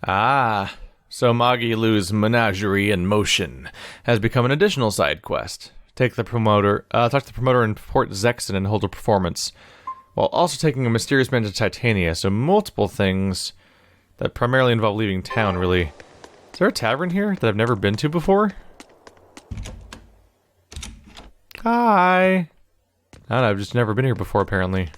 Ah, so Magilu's menagerie in motion has become an additional side quest. Talk to the promoter in Port Zexon and hold a performance, while also taking a mysterious man to Titania, so multiple things that primarily involve leaving town, really. Is there a tavern here that I've never been to before? Hi! I don't know, I've just never been here before, apparently.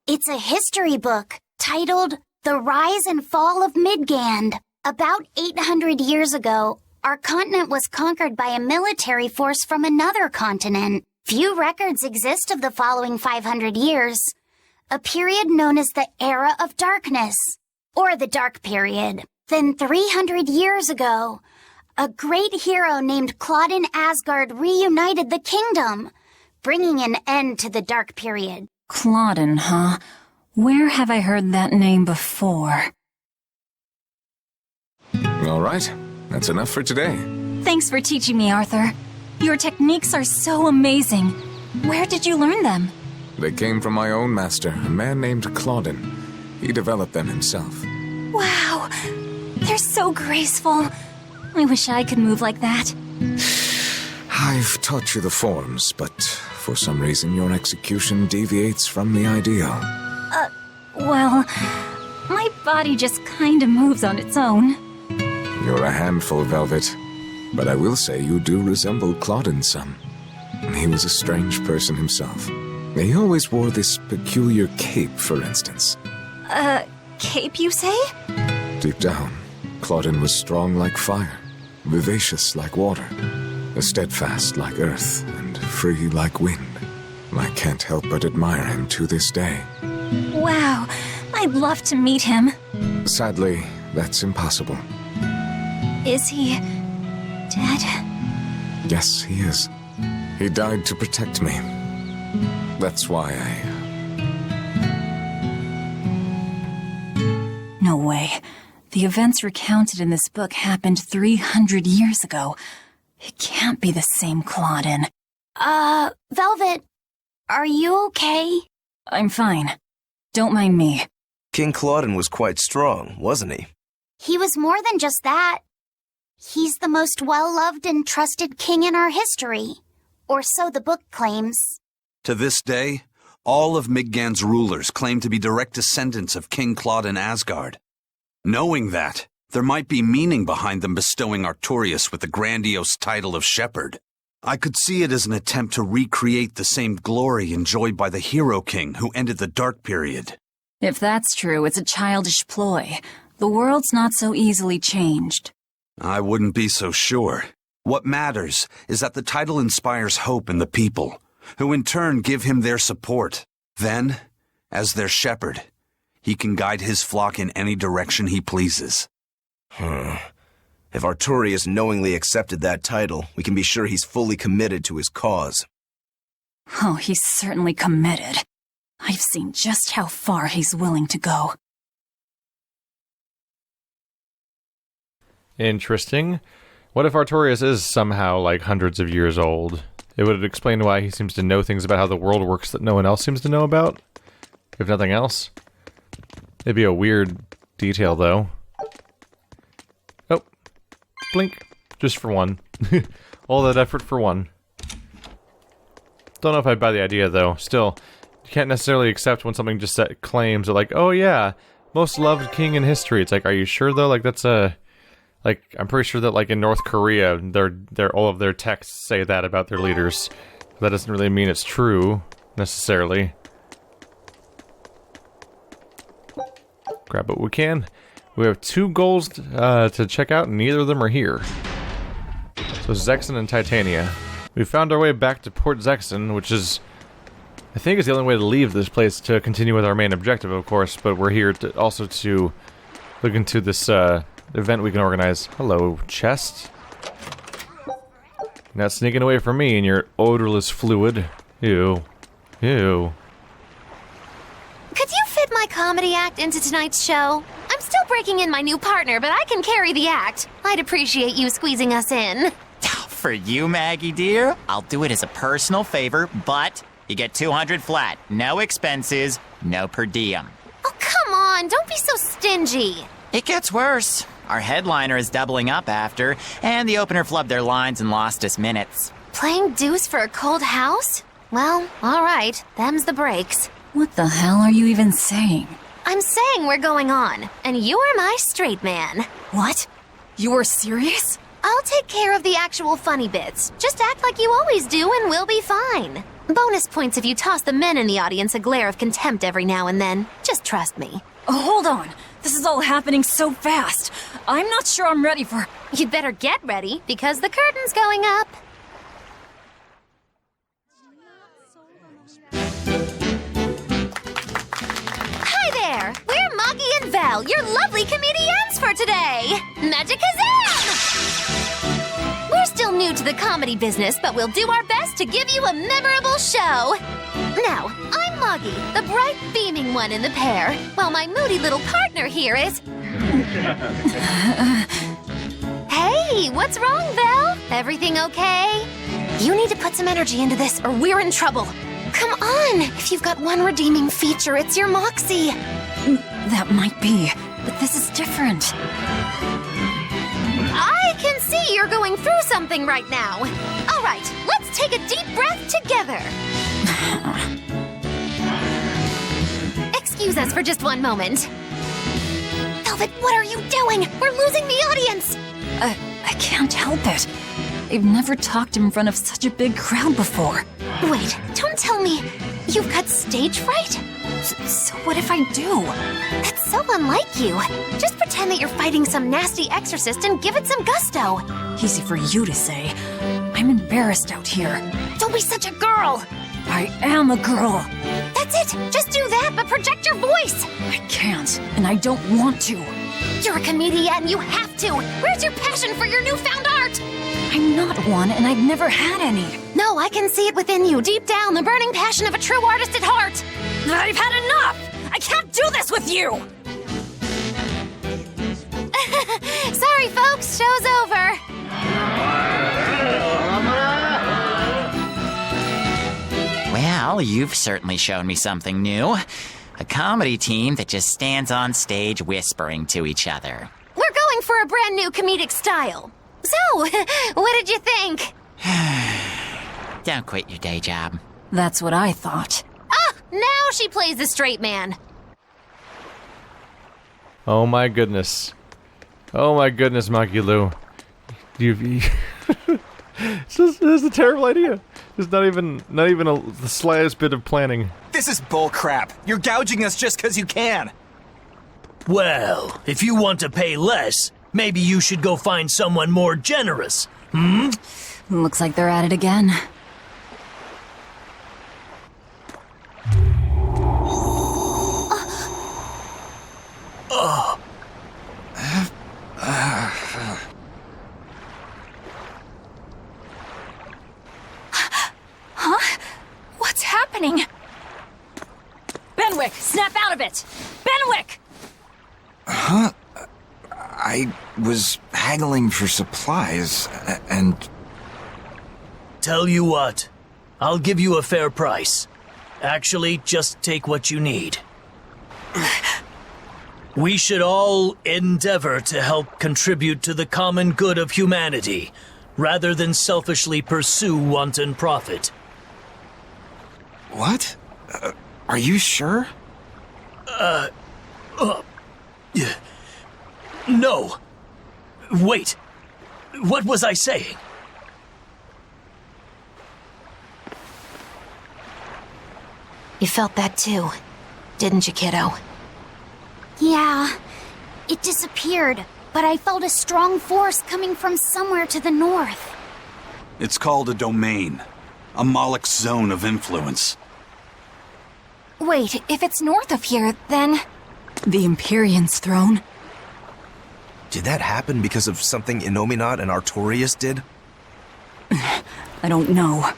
It's a history book titled The Rise and Fall of Midgand. About 800 years ago, our continent was conquered by a military force from another continent. Few records exist of the following 500 years, a period known as the Era of Darkness, or the Dark Period. Then 300 years ago, a great hero named Claudin Asgard reunited the kingdom, bringing an end to the Dark Period. Claudin, huh? Where have I heard that name before? All right, that's enough for today. Thanks for teaching me, Arthur. Your techniques are so amazing. Where did you learn them? They came from my own master, a man named Claudin. He developed them himself. Wow, they're so graceful. I wish I could move like that. I've taught you the forms, but for some reason your execution deviates from the ideal. Well, my body just kinda moves on its own. You're a handful, Velvet. But I will say you do resemble Claudin some. He was a strange person himself. He always wore this peculiar cape, for instance. Cape, you say? Deep down, Claudin was strong like fire, vivacious like water, steadfast like earth, and free like wind. I can't help but admire him to this day. Wow, I'd love to meet him. Sadly, that's impossible. Is he dead? Yes, he is. He died to protect me. That's why No way. The events recounted in this book happened 300 years ago. It can't be the same Claudin. Velvet, are you okay? I'm fine. Don't mind me. King Claudin was quite strong, wasn't he? He was more than just that. He's the most well-loved and trusted king in our history. Or so the book claims. To this day, all of Midgand's rulers claim to be direct descendants of King Claudin Asgard. Knowing that, there might be meaning behind them bestowing Artorias with the grandiose title of Shepherd. I could see it as an attempt to recreate the same glory enjoyed by the Hero King who ended the Dark Period. If that's true, it's a childish ploy. The world's not so easily changed. I wouldn't be so sure. What matters is that the title inspires hope in the people, who in turn give him their support. Then, as their shepherd, he can guide his flock in any direction he pleases. If Artorias knowingly accepted that title, we can be sure he's fully committed to his cause. Oh, he's certainly committed. I've seen just how far he's willing to go. Interesting. What if Artorias is somehow, like, hundreds of years old? It would explain why he seems to know things about how the world works that no one else seems to know about. If nothing else. It'd be a weird detail, though. Oh. Blink. Just for one. All that effort for one. Don't know if I'd buy the idea, though. Still, you can't necessarily accept when something just claims that, like, oh yeah, most loved king in history. It's like, are you sure, though? Like, that's a... Like, I'm pretty sure that, like, in North Korea, all of their texts say that about their leaders. That doesn't really mean it's true, necessarily. Grab what we can. We have 2 goals to check out, and neither of them are here. So, Zexon and Titania. We found our way back to Port Zexon, which is... I think is the only way to leave this place to continue with our main objective, of course, but we're here to also to look into this, event we can organize. Hello, chest. You're not sneaking away from me and your odorless fluid. Ew. Ew. Could you fit my comedy act into tonight's show? I'm still breaking in my new partner, but I can carry the act. I'd appreciate you squeezing us in. For you, Maggie dear, I'll do it as a personal favor, but you get 200 flat. No expenses, no per diem. Oh, come on, don't be so stingy. It gets worse. Our headliner is doubling up after, and the opener flubbed their lines and lost us minutes. Playing deuce for a cold house? Well, alright. Them's the breaks. What the hell are you even saying? I'm saying we're going on, and you're my straight man. What? You're serious? I'll take care of the actual funny bits. Just act like you always do and we'll be fine. Bonus points if you toss the men in the audience a glare of contempt every now and then. Just trust me. Oh, hold on. This is all happening so fast. I'm not sure I'm ready for... You'd better get ready, because the curtain's going up. Hi there! We're Moggy and Val, your lovely comedians for today! Magic Kazam! We're still new to the comedy business, but we'll do our best to give you a memorable show. Now, I'm Moggy, the bright, beaming one in the pair, while my moody little partner here is... Hey, what's wrong, Val? Everything okay? You need to put some energy into this, or we're in trouble. Come on! If you've got one redeeming feature, it's your moxie. That might be, but this is different. I can see you're going through something right now. All right, let's take a deep breath together. Excuse us for just one moment. Velvet, what are you doing? We're losing the audience. I can't help it. I've never talked in front of such a big crowd before. Wait, don't tell me you've got stage fright? So what if I do? That's so unlike you. Just pretend that you're fighting some nasty exorcist and give it some gusto. Easy for you to say. I'm embarrassed out here. Don't be such a girl. I am a girl. That's it. Just do that, but project your voice. I can't, and I don't want to. You're a comedian, you have to. Where's your passion for your newfound art? I'm not one, and I've never had any. No, I can see it within you, deep down, the burning passion of a true artist at heart. I've had enough! I can't do this with you! Sorry, folks, show's over. Well, you've certainly shown me something new. A comedy team that just stands on stage whispering to each other. We're going for a brand new comedic style. So, what did you think? Don't quit your day job. That's what I thought. Ah, now she plays the straight man. Oh my goodness. Oh my goodness, Monkey Lou. This is a terrible idea. There's not even the slightest bit of planning. This is bullcrap. You're gouging us just because you can. Well, if you want to pay less, maybe you should go find someone more generous. Looks like they're at it again. Huh? What's happening? Benwick, snap out of it! Benwick! Huh? I was haggling for supplies, and... Tell you what, I'll give you a fair price. Actually, just take what you need. We should all endeavor to help contribute to the common good of humanity, rather than selfishly pursue wanton profit. What? Are you sure? No. Wait. What was I saying? You felt that too, didn't you, kiddo? Yeah, it disappeared, but I felt a strong force coming from somewhere to the north. It's called a domain. A Moloch zone of influence. Wait, if it's north of here, then... The Empyrean's throne? Did that happen because of something Inomata and Artorias did? I don't know.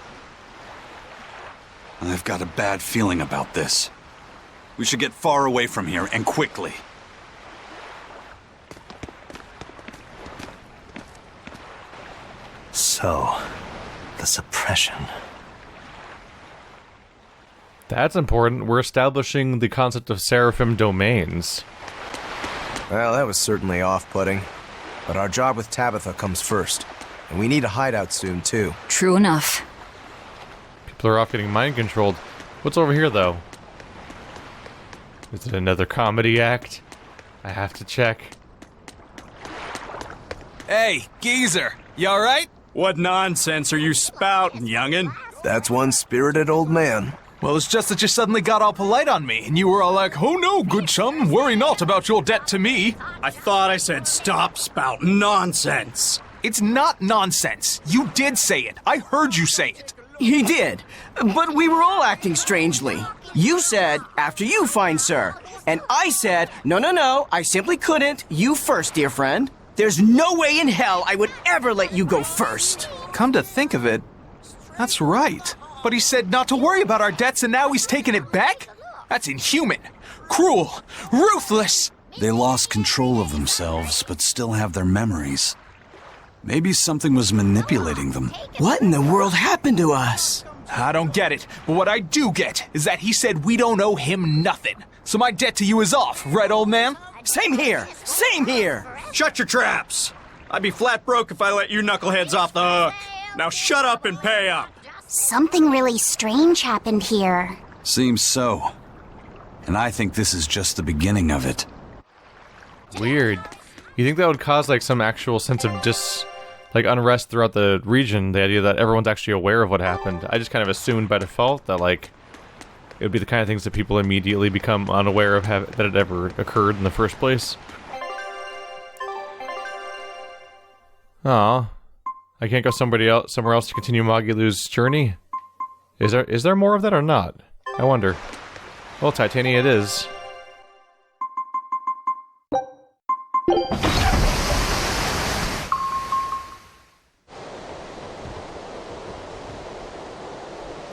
I've got a bad feeling about this. We should get far away from here, and quickly. So, the suppression. That's important. We're establishing the concept of seraphim domains. Well, that was certainly off-putting. But our job with Tabitha comes first. And we need a hideout soon, too. True enough. People are off getting mind-controlled. What's over here, though? Is it another comedy act? I have to check. Hey, geezer, you alright? What nonsense are you spouting, youngin'? That's one spirited old man. Well, it's just that you suddenly got all polite on me, and you were all like, "Oh no, good chum, worry not about your debt to me." I thought I said stop spouting nonsense. It's not nonsense. You did say it. I heard you say it. He did, but we were all acting strangely. You said, "After you, fine sir." And I said, No, I simply couldn't. You first, dear friend. There's no way in hell I would ever let you go first. Come to think of it, that's right. But he said not to worry about our debts, and now he's taking it back? That's inhuman, cruel, ruthless. They lost control of themselves, but still have their memories. Maybe something was manipulating them. What in the world happened to us? I don't get it, but what I do get is that he said we don't owe him nothing. So my debt to you is off, right, old man? Same here. Shut your traps. I'd be flat broke if I let you knuckleheads off the hook. Now shut up and pay up. Something really strange happened here. Seems so. And I think this is just the beginning of it. Weird. You think that would cause, like, some actual sense of unrest throughout the region, the idea that everyone's actually aware of what happened? I just kind of assumed by default that, like, it would be the kind of things that people immediately become unaware of that it ever occurred in the first place. Aw. I can't go somewhere else to continue Magilu's journey? Is there more of that or not? I wonder. Well, Titania it is.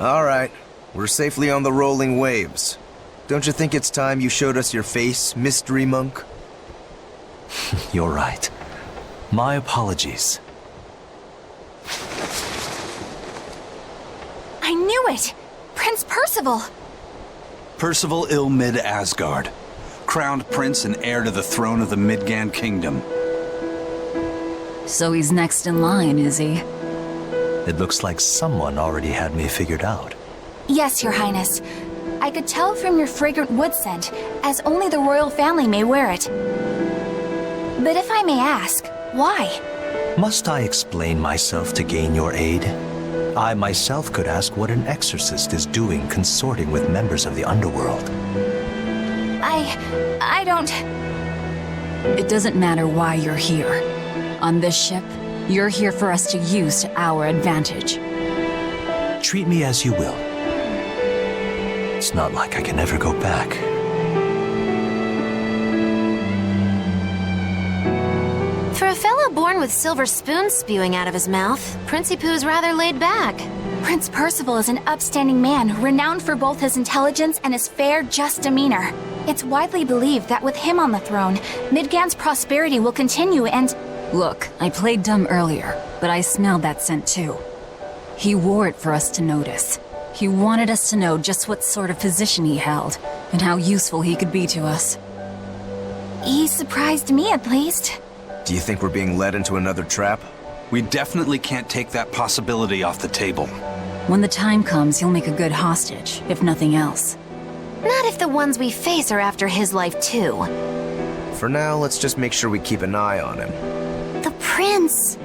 Alright, we're safely on the rolling waves. Don't you think it's time you showed us your face, mystery monk? You're right. My apologies. I knew it! Prince Percival! Percival Ilmid Asgard, crowned prince and heir to the throne of the Midgand kingdom. So he's next in line, is he? It looks like someone already had me figured out. Yes, Your Highness. I could tell from your fragrant wood scent, as only the royal family may wear it. But if I may ask, why? Must I explain myself to gain your aid? I myself could ask what an exorcist is doing consorting with members of the underworld. I don't... It doesn't matter why you're here. On this ship, you're here for us to use to our advantage. Treat me as you will. It's not like I can ever go back. For a fellow born with silver spoons spewing out of his mouth, Princie Poo's rather laid back. Prince Percival is an upstanding man, renowned for both his intelligence and his fair, just demeanor. It's widely believed that with him on the throne, Midgand's prosperity will continue and... Look, I played dumb earlier, but I smelled that scent too. He wore it for us to notice. He wanted us to know just what sort of position he held, and how useful he could be to us. He surprised me, at least. Do you think we're being led into another trap? We definitely can't take that possibility off the table. When the time comes, he'll make a good hostage, if nothing else. Not if the ones we face are after his life too. For now, let's just make sure we keep an eye on him. The prince.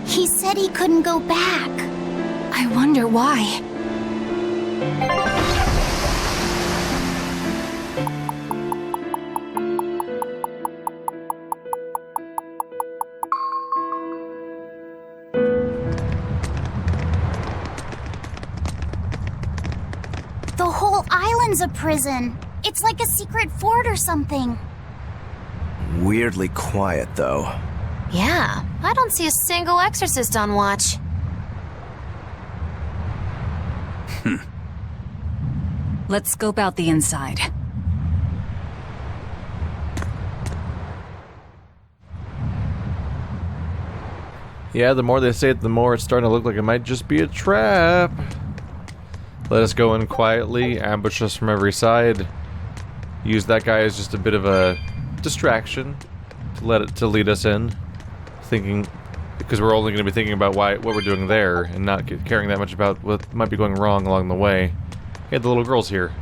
He said he couldn't go back. I wonder why. The whole island's a prison. It's like a secret fort or something. Weirdly quiet, though. Yeah, I don't see a single exorcist on watch. Let's scope out the inside. Yeah, the more they say it, the more it's starting to look like it might just be a trap. Let us go in quietly, ambush us from every side. Use that guy as just a bit of a distraction. to lead us in, thinking because we're only going to be thinking about what we're doing there and not caring that much about what might be going wrong along the way. Hey, the little girl's here.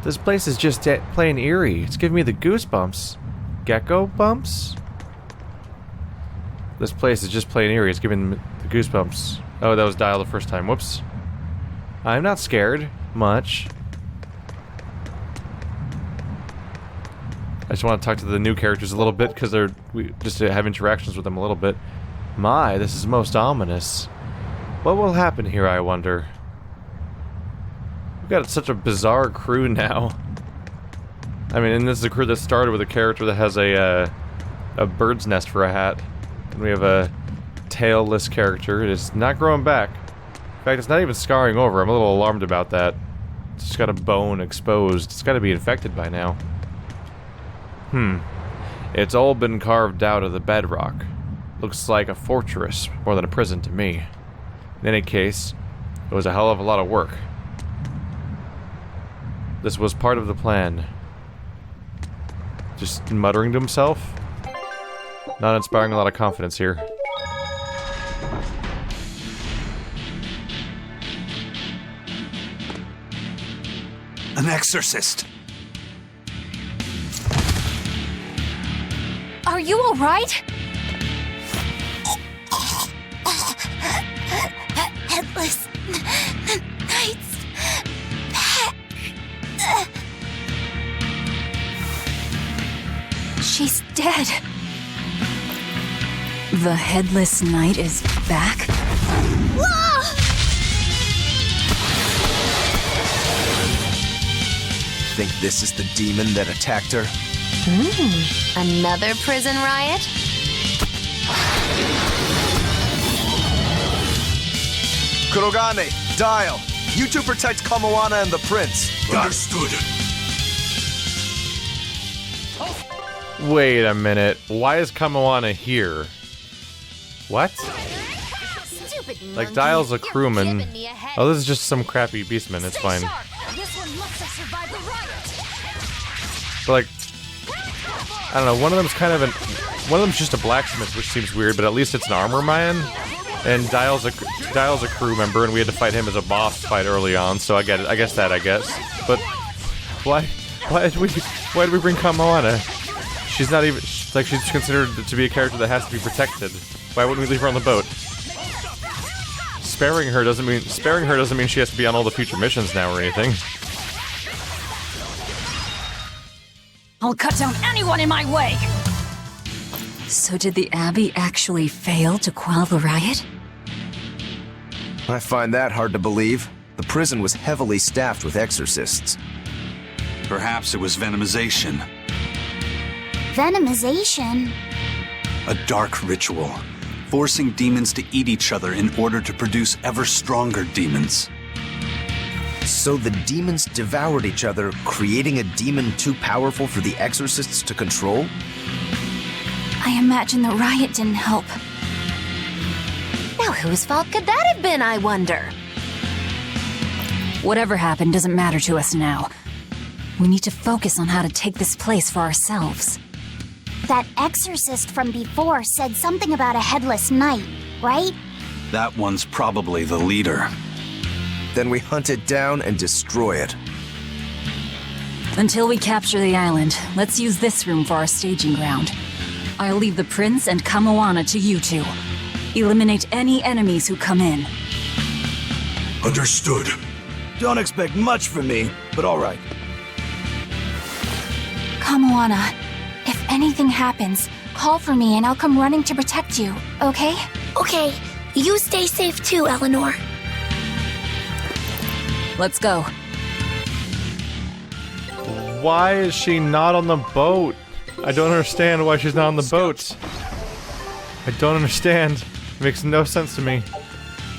This place is just plain eerie. It's giving me the goosebumps. Gecko bumps? This place is just plain eerie. It's giving me the goosebumps. Oh, that was Dial the first time. Whoops. I'm not scared much. I just want to talk to the new characters a little bit because we just have interactions with them a little bit. My, this is most ominous. What will happen here, I wonder? We've got such a bizarre crew now. I mean, and this is a crew that started with a character that has a bird's nest for a hat. And we have a tailless character. It is not growing back. In fact, it's not even scarring over. I'm a little alarmed about that. It's just got a bone exposed. It's got to be infected by now. It's all been carved out of the bedrock. Looks like a fortress more than a prison to me. In any case, it was a hell of a lot of work. This was part of the plan. Just muttering to himself. Not inspiring a lot of confidence here. An exorcist! Are you alright? Headless Knight's back. She's dead. The Headless Knight is back? Think this is the demon that attacked her? Another prison riot? Kurogane, Dial, you two protect Kamoana and the prince. Understood. Wait a minute. Why is Kamoana here? What? Like, Dial's a crewman. Oh, this is just some crappy beastman. It's fine. But, like, I don't know. One of them's kind of one of them's just a blacksmith, which seems weird. But at least it's an armor man. And Dial's a crew member, and we had to fight him as a boss fight early on. So I get it. I guess. But why did we bring Kamoana? She's not even like she's considered to be a character that has to be protected. Why wouldn't we leave her on the boat? Sparing her doesn't mean she has to be on all the future missions now or anything. I'll cut down anyone in my way! So did the Abbey actually fail to quell the riot? I find that hard to believe. The prison was heavily staffed with exorcists. Perhaps it was venomization. Venomization? A dark ritual, forcing demons to eat each other in order to produce ever stronger demons. So the demons devoured each other, creating a demon too powerful for the exorcists to control? I imagine the riot didn't help. Now whose fault could that have been, I wonder? Whatever happened doesn't matter to us now. We need to focus on how to take this place for ourselves. That exorcist from before said something about a headless knight, right? That one's probably the leader. Then we hunt it down and destroy it. Until we capture the island, let's use this room for our staging ground. I'll leave the prince and Kamoana to you two. Eliminate any enemies who come in. Understood. Don't expect much from me, but all right. Kamoana, if anything happens, call for me and I'll come running to protect you, okay? Okay, you stay safe too, Eleanor. Let's go. Why is she not on the boat? I don't understand why she's not on the boat. I don't understand. It makes no sense to me.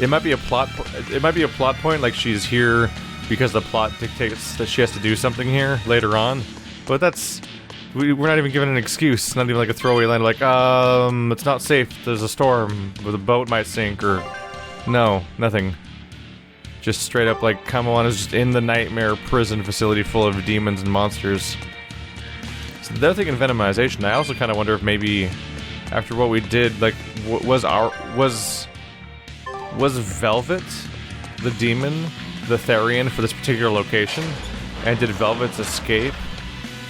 It might be a plot point, like she's here because the plot dictates that she has to do something here later on. But that's we're not even given an excuse. It's not even like a throwaway line like, it's not safe. There's a storm, or the boat might sink, or no, nothing. Just straight up like Kamoana's just in the nightmare prison facility full of demons and monsters. they're thinking venomization. I also kind of wonder if maybe after what we did, like, was Velvet the demon, the Therian for this particular location? And did Velvet's escape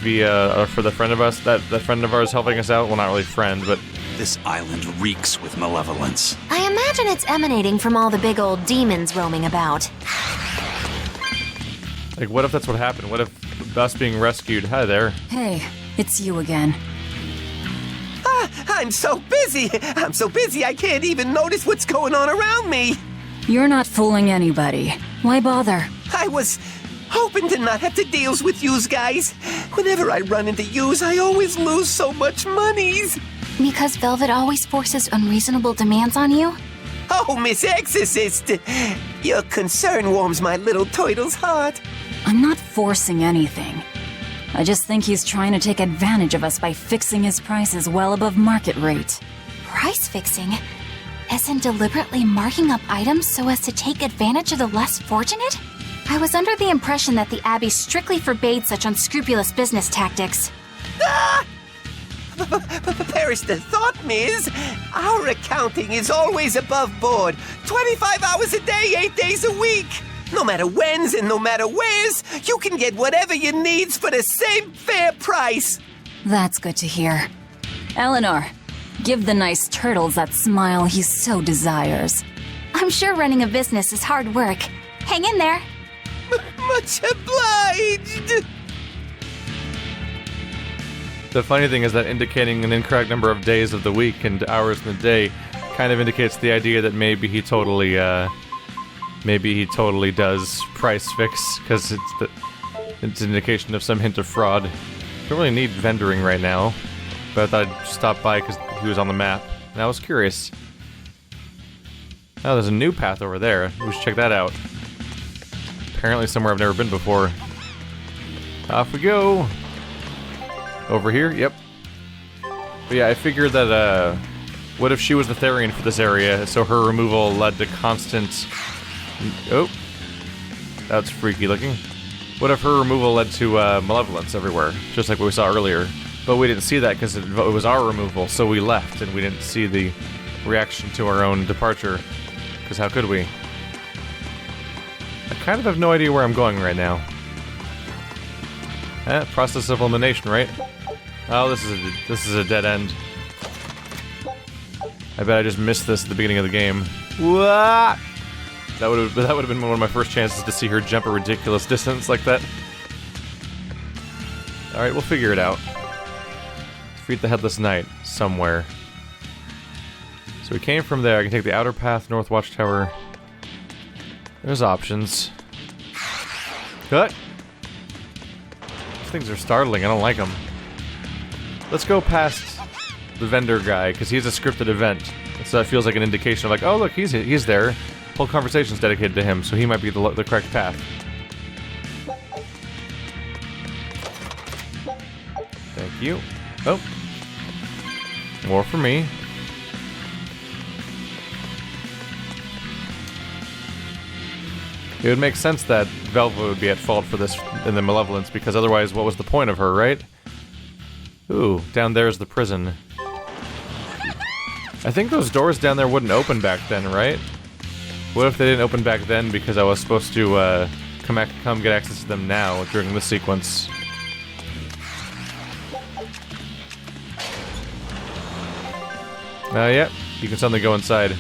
via for the friend of us, that friend of ours helping us out? Well, not really friend, but This island reeks with malevolence. I imagine it's emanating from all the big old demons roaming about. like, what if that's what happened? What if us being rescued? Hi there. Hey, it's you again. I'm so busy I can't even notice what's going on around me. You're not fooling anybody. Why bother? I was hoping to not have to deal with yous guys. Whenever I run into yous, I always lose so much monies. Because Velvet always forces unreasonable demands on you? Oh, Miss Exorcist, your concern warms my little turtle's heart. I'm not forcing anything. I just think he's trying to take advantage of us by fixing his prices well above market rate. Price fixing? As in deliberately marking up items so as to take advantage of the less fortunate? I was under the impression that the Abbey strictly forbade such unscrupulous business tactics. Ah! Perish the thought, Miss. Our accounting is always above board. 25 hours a day, 8 days a week. No matter whens and no matter wheres, you can get whatever you needs for the same fair price. That's good to hear. Eleanor, give the nice turtles that smile he so desires. I'm sure running a business is hard work. Hang in there. Much obliged. The funny thing is that indicating an incorrect number of days of the week and hours in the day kind of indicates the idea that maybe he totally does price fix, because it's an indication of some hint of fraud. Don't really need vendoring right now, but I thought I'd stop by because he was on the map, and I was curious. Oh, there's a new path over there. We should check that out. Apparently somewhere I've never been before. Off we go! Over here? Yep. But yeah, I figured that, what if she was the Therian for this area, so her removal led to constant... Oh. That's freaky looking. What if her removal led to, malevolence everywhere, just like what we saw earlier? But we didn't see that because it was our removal, so we left, and we didn't see the reaction to our own departure. Because how could we? I kind of have no idea where I'm going right now. Process of elimination, right? Oh, this is a dead end. I bet I just missed this at the beginning of the game. What? That would have been one of my first chances to see her jump a ridiculous distance like that. All right, we'll figure it out. Defeat the Headless Knight somewhere. So we came from there. I can take the outer path, North Watchtower. There's options. Cut. These things are startling. I don't like them. Let's go past the vendor guy, because he's a scripted event. So that feels like an indication of like, oh look, he's there. Whole conversation's dedicated to him, so he might be the correct path. Thank you. Oh. More for me. It would make sense that Velva would be at fault for this in the malevolence, because otherwise what was the point of her, right? Ooh, down there is the prison. I think those doors down there wouldn't open back then, right? What if they didn't open back then because I was supposed to come get access to them now during this sequence? Yep, you can suddenly go inside.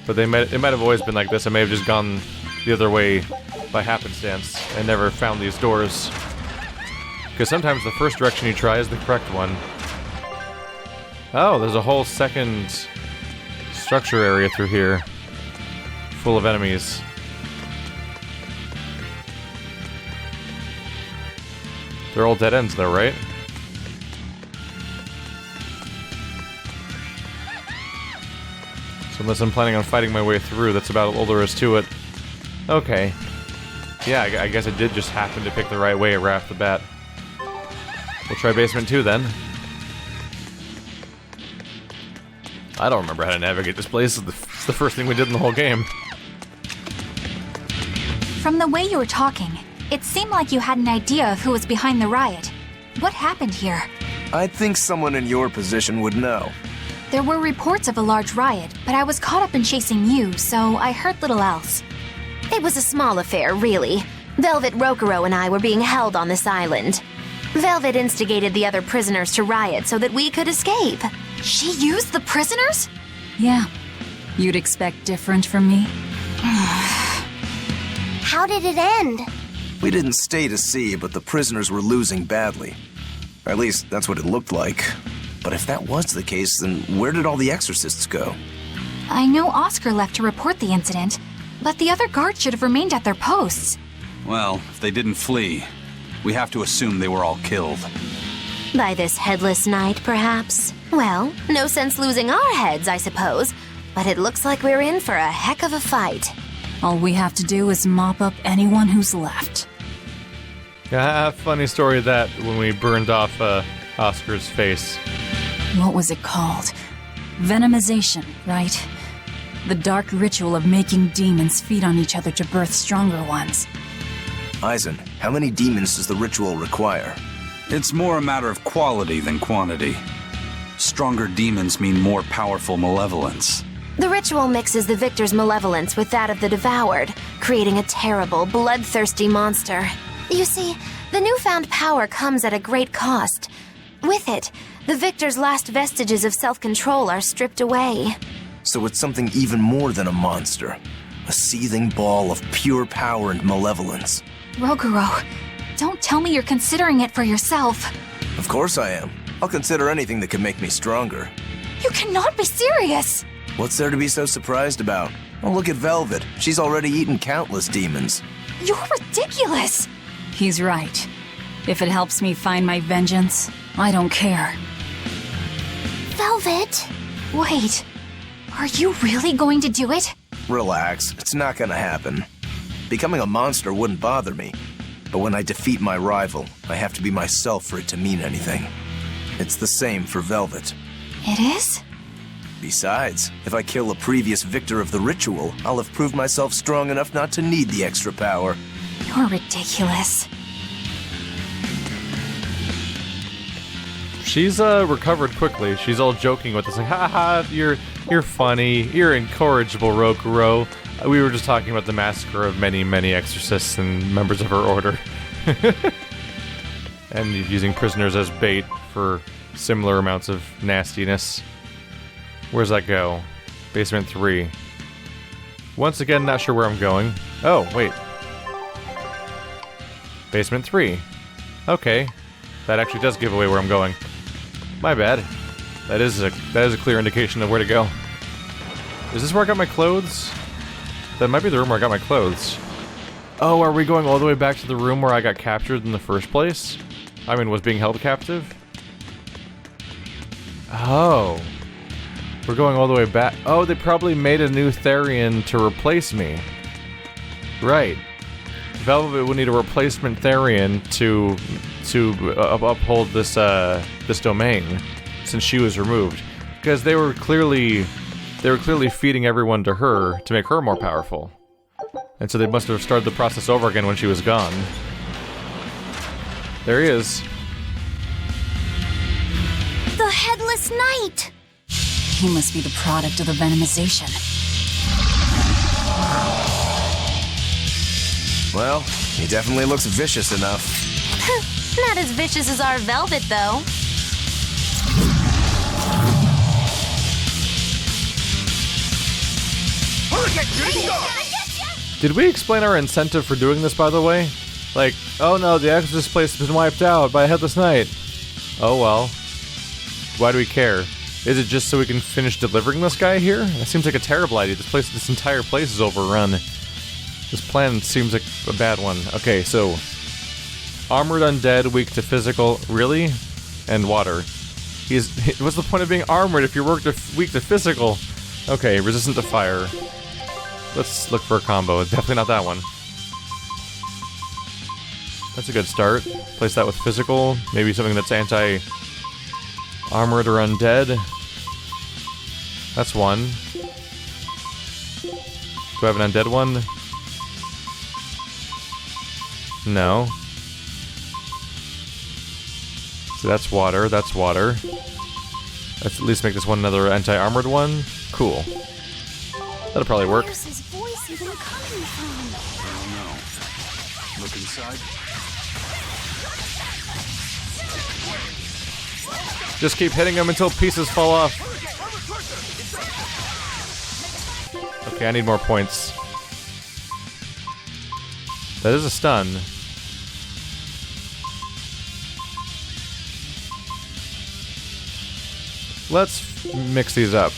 But it might have always been like this. I may have just gone the other way by happenstance and never found these doors. Because sometimes the first direction you try is the correct one. Oh, there's a whole second structure area through here. Full of enemies. They're all dead ends though, right? So unless I'm planning on fighting my way through, that's about all there is to it. Okay. Yeah, I guess I did just happen to pick the right way right off the bat. We'll try basement 2 then. I don't remember how to navigate this place. It's the first thing we did in the whole game. From the way you were talking, it seemed like you had an idea of who was behind the riot. What happened here? I'd think someone in your position would know. There were reports of a large riot, but I was caught up in chasing you, so I heard little else. It was a small affair, really. Velvet Rokuro and I were being held on this island. Velvet instigated the other prisoners to riot so that we could escape. She used the prisoners? Yeah. You'd expect different from me? How did it end? We didn't stay to see, but the prisoners were losing badly. Or at least, that's what it looked like. But if that was the case, then where did all the exorcists go? I know Oscar left to report the incident, but the other guards should have remained at their posts. Well, if they didn't flee, we have to assume they were all killed. By this headless night, perhaps? Well, no sense losing our heads, I suppose. But it looks like we're in for a heck of a fight. All we have to do is mop up anyone who's left. Yeah, funny story that when we burned off Oscar's face. What was it called? Venomization, right? The dark ritual of making demons feed on each other to birth stronger ones. Eisen, how many demons does the ritual require? It's more a matter of quality than quantity. Stronger demons mean more powerful malevolence. The ritual mixes the victor's malevolence with that of the devoured, creating a terrible, bloodthirsty monster. You see, the newfound power comes at a great cost. With it, the victor's last vestiges of self-control are stripped away. So it's something even more than a monster. A seething ball of pure power and malevolence. Rokuro, don't tell me you're considering it for yourself. Of course I am. I'll consider anything that can make me stronger. You cannot be serious! What's there to be so surprised about? Oh, look at Velvet. She's already eaten countless demons. You're ridiculous! He's right. If it helps me find my vengeance, I don't care. Velvet! Wait, are you really going to do it? Relax, it's not gonna happen. Becoming a monster wouldn't bother me. But when I defeat my rival, I have to be myself for it to mean anything. It's the same for Velvet. It is? Besides, if I kill a previous victor of the ritual, I'll have proved myself strong enough not to need the extra power. You're ridiculous. She's recovered quickly. She's all joking with us, like, haha, you're funny, you're incorrigible, Rokuro. We were just talking about the massacre of many, many exorcists and members of her order. And using prisoners as bait for similar amounts of nastiness. Where's that go? Basement 3. Once again, not sure where I'm going. Oh, wait. Basement 3. Okay. That actually does give away where I'm going. My bad. That is a clear indication of where to go. Is this where I got my clothes? That might be the room where I got my clothes. Oh, are we going all the way back to the room where I got captured in the first place? I mean, was being held captive? Oh. We're going all the way back. Oh, they probably made a new Therian to replace me. Right. Velvet would need a replacement Therian to uphold this this domain, since she was removed, because they were clearly feeding everyone to her to make her more powerful, and so they must have started the process over again when she was gone. There he is. The Headless Knight! He must be the product of the venomization. Well, he definitely looks vicious enough. Not as vicious as our Velvet, though. Did we explain our incentive for doing this, by the way? Like, oh no, the Exorcist place has been wiped out by a Headless Knight. Oh well. Why do we care? Is it just so we can finish delivering this guy here? That seems like a terrible idea. This entire place is overrun. This plan seems like a bad one. Okay, so armored undead, weak to physical, really? And water. What's the point of being armored if you're weak to physical? Okay, resistant to fire. Let's look for a combo. Definitely not that one. That's a good start. Place that with physical. Maybe something that's anti-armored or undead. That's one. Do I have an undead one? No. So that's water, that's water. Let's at least make this one another anti-armored one. Cool. That'll probably work. Where's his voice even coming from? I don't know. Look inside. Just keep hitting him until pieces fall off. Okay, I need more points. That is a stun. Let's mix these up.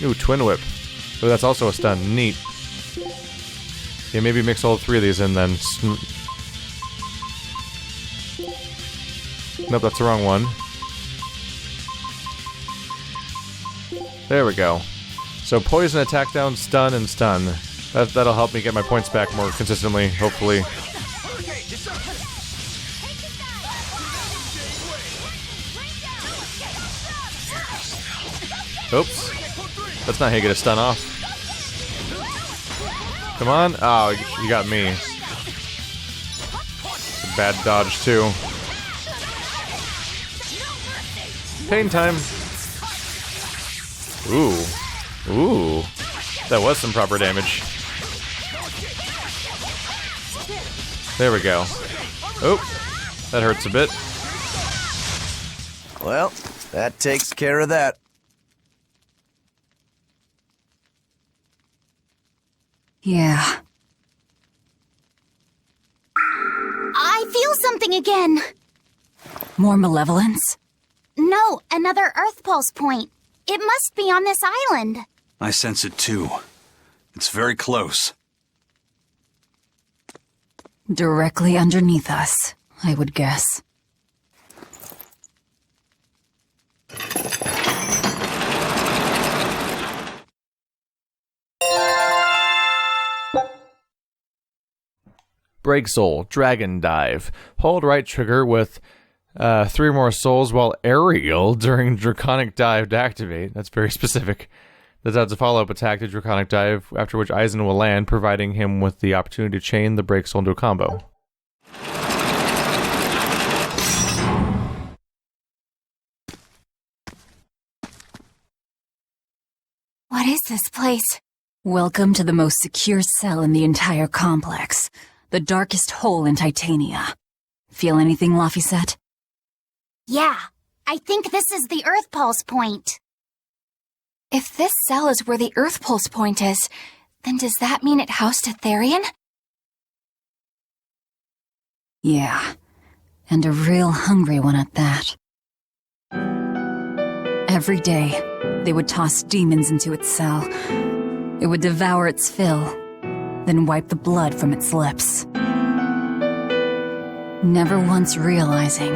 Ooh, Twin Whip. Oh, that's also a stun. Neat. Yeah, maybe mix all three of these and then... Nope, that's the wrong one. There we go. So poison, attack down, stun, and stun. That'll help me get my points back more consistently, hopefully. Oops. That's not how you get a stun off. Come on. Oh, you got me. It's a bad dodge, too. Pain time. Ooh. Ooh. That was some proper damage. There we go. Oh. That hurts a bit. Well, that takes care of that. Yeah. I feel something again. More malevolence? No, another Earth Pulse point. It must be on this island. I sense it too. It's very close. Directly underneath us, I would guess. Break Soul, Dragon Dive. Hold right trigger with 3 more souls while aerial during Draconic Dive to activate. That's very specific. This adds a follow-up attack to Draconic Dive, after which Eisen will land, providing him with the opportunity to chain the Break Soul into a combo. What is this place? Welcome to the most secure cell in the entire complex. The darkest hole in Titania. Feel anything, Laphicet? Yeah, I think this is the Earth Pulse point. If this cell is where the Earth Pulse point is, then does that mean it housed a Therian? Yeah, and a real hungry one at that. Every day, they would toss demons into its cell. It would devour its fill, then wipe the blood from its lips. Never once realizing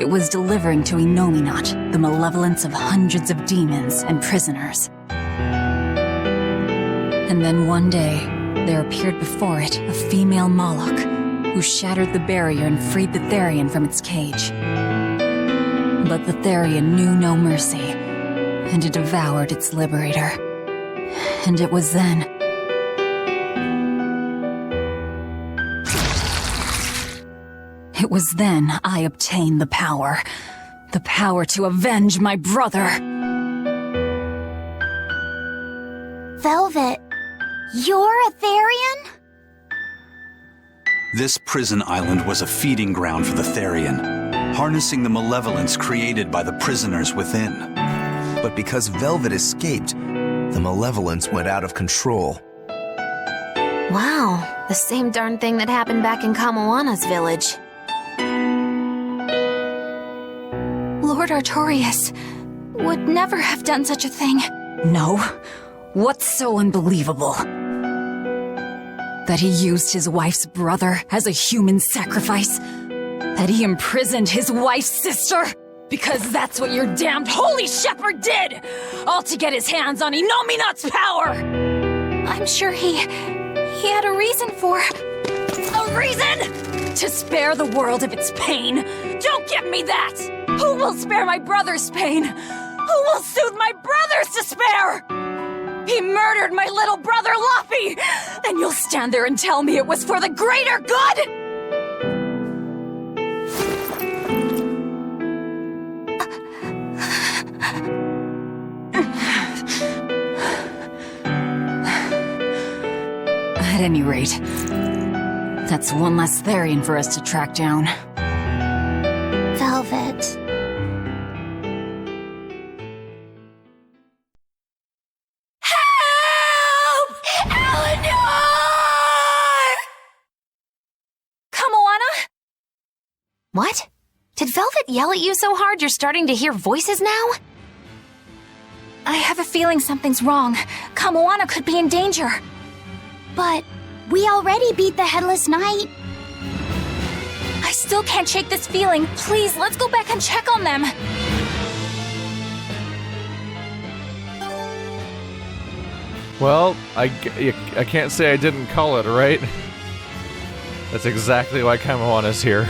it was delivering to Inominat the malevolence of hundreds of demons and prisoners. And then one day, there appeared before it a female Moloch, who shattered the barrier and freed the Therian from its cage. But the Therian knew no mercy, and it devoured its liberator. And it was then... It was then I obtained the power to avenge my brother. Velvet, you're a Therian? This prison island was a feeding ground for the Therian, harnessing the malevolence created by the prisoners within. But because Velvet escaped, the malevolence went out of control. Wow, the same darn thing that happened back in Kamawana's village. Lord Artorias would never have done such a thing. No? What's so unbelievable? That he used his wife's brother as a human sacrifice? That he imprisoned his wife's sister? Because that's what your damned holy shepherd did! All to get his hands on Inominat's power! I'm sure he had a reason for... A reason? To spare the world of its pain? Don't give me that! Who will spare my brother's pain? Who will soothe my brother's despair? He murdered my little brother Luffy! And you'll stand there and tell me it was for the greater good?! At any rate, that's one less Therian for us to track down. Velvet. What? Did Velvet yell at you so hard you're starting to hear voices now? I have a feeling something's wrong. Kamoana could be in danger. But we already beat the Headless Knight. I still can't shake this feeling. Please, let's go back and check on them. Well, I can't say I didn't call it, right? That's exactly why Kamoana's here.